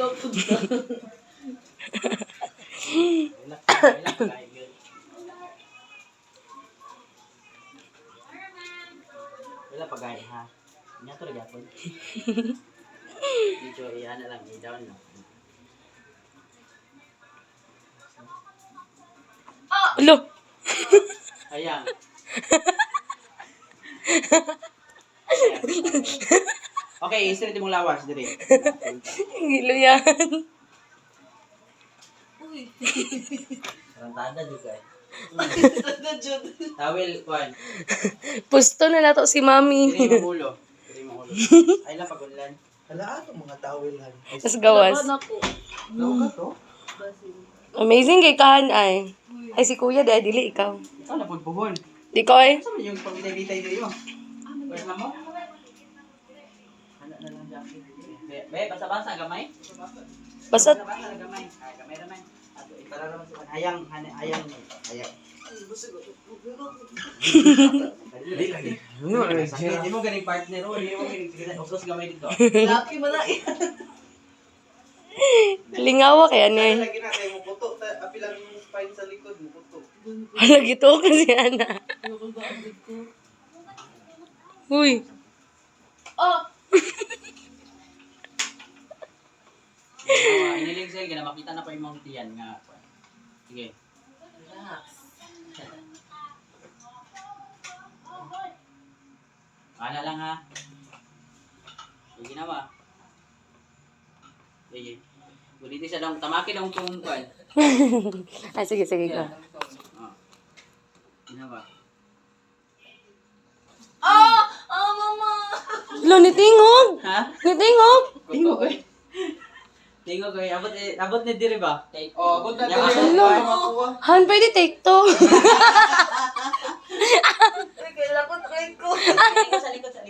Ulaw po ka. Wala pagay ha. Nya to gyapon. Dito iyan lang, i-down lang. Ulo. Ayan. Okay, straight mong lawas dire. Hilo yan. Uy. Rantada juga. Tanda dyan. Tawel kwan. Pusto na nato si mami. Diri mo ulo. Diri mo ulo. Ay la pagunlan. Hala, ato mga tawilan. Mas gawas. Laban ako. Daw ka to? Basil. Amazing kay Kahan ay. Ay si kuya dahil dili ikaw. Ikaw na pudpuhon. Di ko eh. Sa man yung pabitay-bitay diri mo? Wala na mo? Ano na lang jacket. Be, basa-basa gamay? Basta Basa gamay. Ay, gamay naman. Ato para naman sa ayang ayang. Ay, busog ako. Dili lagi. Hindi mo ganing partner o, hindi mo ganing usos gamay dito. Laki mo na. lingawa kaya ni. Lagi na kayo mo puto. Api lang yung spine sa likod mo puto. Wala gito kasi ana. Ayoko ba ang ko? Uy. Oh! Iniling sel gina makita na pa yung mga tiyan nga. Sige. Relax. Ala lang ha. Sige na ba? Sige. Ulitin siya daw. Tamakin daw kung kwan. Ay sige sige ko. Sige na ba? Ah! Ah, mama! Lo nitingog. Ha? Nitingog. Tingog eh. Tingog eh. Abot ni diri ba? Oh, abot na Yan, dali. ano? Ay, makuha. Han pwede take to. Ay, kailangan ko try ko. Sa likod, sa likod.